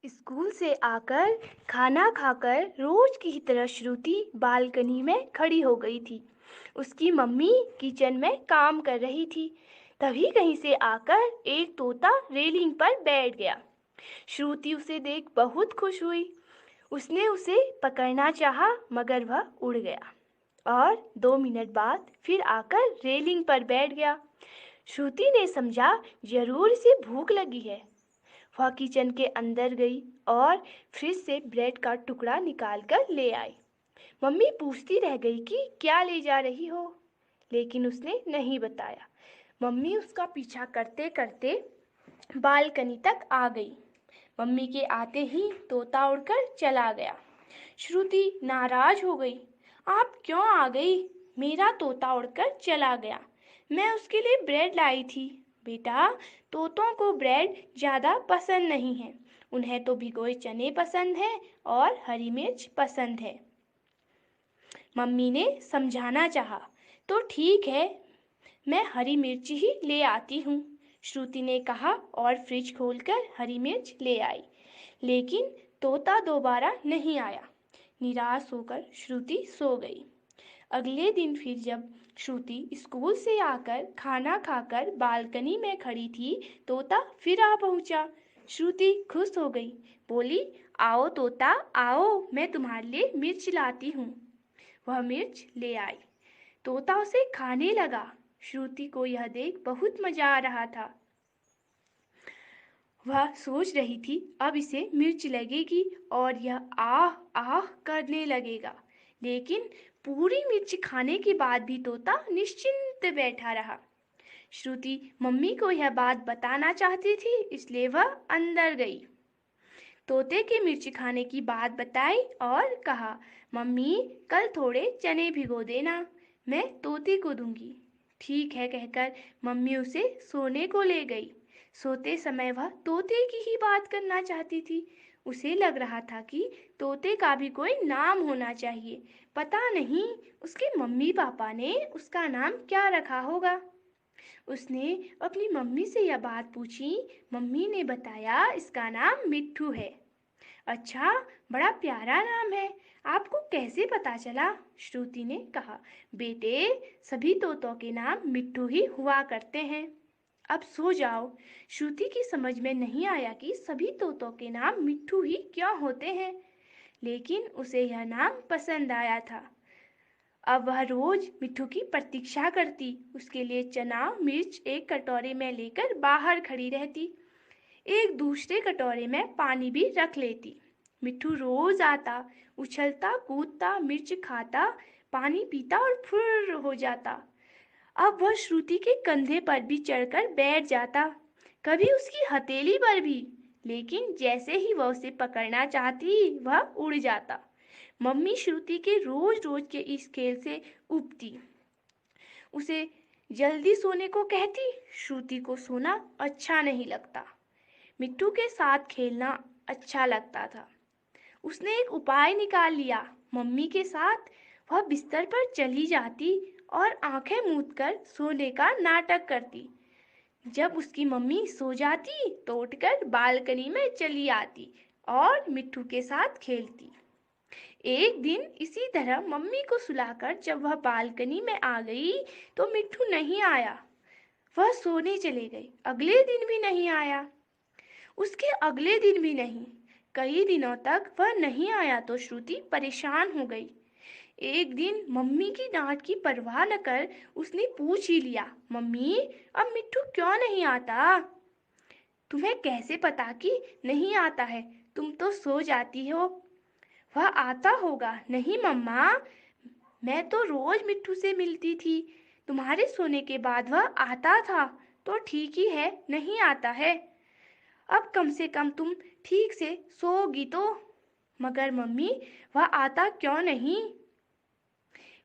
School से आकर खाना खाकर रोज की तरह श्रुति बालकनी में खड़ी हो गई थी। उसकी मम्मी किचन में काम कर रही थी। तभी कहीं से आकर एक तोता रेलिंग पर बैठ गया। श्रुति उसे देख बहुत खुश हुई। उसने उसे पकड़ना चाहा मगर वह उड़ गया और 2 मिनट बाद फिर आकर रेलिंग पर बैठ गया। श्रुति ने समझा जरूर इसे भूख लगी है। वह किचन के अंदर गई और फ्रिज से ब्रेड का टुकड़ा निकालकर ले आई। मम्मी पूछती रह गई कि क्या ले जा रही हो, लेकिन उसने नहीं बताया। मम्मी उसका पीछा करते करते बालकनी तक आ गई। मम्मी के आते ही तोता उड़कर चला गया। श्रुति नाराज हो गई। आप क्यों आ गई? मेरा तोता उड़कर चला गया। मैं उसके लिए ब्रेड लाई थी। बेटा, तोतों को ब्रेड ज़्यादा पसंद नहीं है। उन्हें तो भिगोए चने पसंद है और हरी मिर्च पसंद है। मम्मी ने समझाना चाहा। तो ठीक है, मैं हरी मिर्च ही ले आती हूँ, श्रुति ने कहा और फ्रिज खोलकर हरी मिर्च ले आई। लेकिन तोता दोबारा नहीं आया। निराश होकर श्रुति सो गई। अगले दिन फिर जब श्रुति स्कूल से आकर खाना खाकर बालकनी में खड़ी थी, तोता फिर आ पहुंचा। श्रुति खुश हो गई, बोली, आओ तोता आओ, मैं तुम्हारे लिए मिर्च लाती हूँ। वह मिर्च ले आई। तोता उसे खाने लगा। श्रुति को यह देख बहुत मजा आ रहा था। वह सोच रही थी अब इसे मिर्च लगेगी और यह आह आह करने लगेगा। लेकिन पूरी मिर्च खाने के बाद भी तोता निश्चिंत बैठा रहा। श्रुति मम्मी को यह बात बताना चाहती थी, इसलिए वह अंदर गई। तोते के मिर्च खाने की बात बताई और कहा, मम्मी कल थोड़े चने भिगो देना, मैं तोते को दूंगी। ठीक है कहकर मम्मी उसे सोने को ले गई। सोते समय वह तोते की ही बात करना चाहती थी। उसे लग रहा था कि तोते का भी कोई नाम होना चाहिए। पता नहीं उसके मम्मी पापा ने उसका नाम क्या रखा होगा। उसने अपनी मम्मी से यह बात पूछी। मम्मी ने बताया इसका नाम मिट्ठू है। अच्छा, बड़ा प्यारा नाम है। आपको कैसे पता चला? श्रुति ने कहा। बेटे, सभी तोतों के नाम मिट्ठू ही हुआ करते हैं। अब सो जाओ। श्रुति की समझ में नहीं आया कि सभी तोतों के नाम मिट्ठू ही क्यों होते हैं, लेकिन उसे यह नाम पसंद आया था। अब वह रोज मिट्ठू की प्रतीक्षा करती। उसके लिए चना मिर्च एक कटोरे में लेकर बाहर खड़ी रहती। एक दूसरे कटोरे में पानी भी रख लेती। मिट्ठू रोज आता, उछलता कूदता, मिर्च खाता, पानी पीता और फुर्र हो जाता। अब वह श्रुति के कंधे पर भी चढ़कर बैठ जाता, कभी उसकी हथेली पर भी। लेकिन जैसे ही वह उसे पकड़ना चाहती, वह उड़ जाता। मम्मी श्रुति के रोज रोज के इस खेल से उबती। उसे जल्दी सोने को कहती। श्रुति को सोना अच्छा नहीं लगता। मिट्ठू के साथ खेलना अच्छा लगता था। उसने एक उपाय निकाल लिया। मम्मी के साथ वह बिस्तर पर चली जाती और आंखें मूंदकर सोने का नाटक करती। जब उसकी मम्मी सो जाती तो उठकर बालकनी में चली आती और मिट्ठू के साथ खेलती। एक दिन इसी तरह मम्मी को सुलाकर जब वह बालकनी में आ गई तो मिट्ठू नहीं आया। वह सोने चले गई। अगले दिन भी नहीं आया। उसके अगले दिन भी नहीं। कई दिनों तक वह नहीं आया तो श्रुति परेशान हो गई। एक दिन मम्मी की डांट की परवाह न कर उसने पूछ ही लिया, मम्मी अब मिट्ठू क्यों नहीं आता? तुम्हें कैसे पता कि नहीं आता है? तुम तो सो जाती हो। वह आता होगा। नहीं मम्मा, मैं तो रोज मिट्ठू से मिलती थी। तुम्हारे सोने के बाद वह आता था। तो ठीक ही है, नहीं आता है। अब कम से कम तुम ठीक से सोओगी तो। मगर मम्मी, वह आता क्यों नहीं?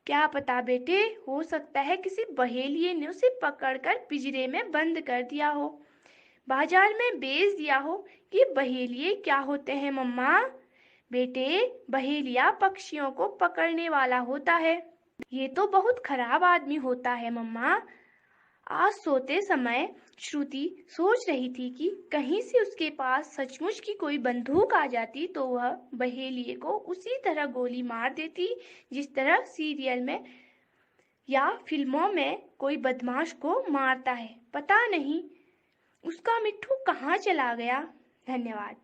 क्या पता बेटे, हो सकता है किसी बहेलिये ने उसे पकड़कर पिंजरे में बंद कर दिया हो, बाजार में बेच दिया हो। ये बहेलिये क्या होते हैं मम्मा? बेटे, बहेलिया पक्षियों को पकड़ने वाला होता है। ये तो बहुत खराब आदमी होता है मम्मा। आज सोते समय श्रुति सोच रही थी कि कहीं से उसके पास सचमुच की कोई बंदूक आ जाती तो वह बहेलिए को उसी तरह गोली मार देती जिस तरह सीरियल में या फिल्मों में कोई बदमाश को मारता है। पता नहीं उसका मिट्ठू कहाँ चला गया। धन्यवाद।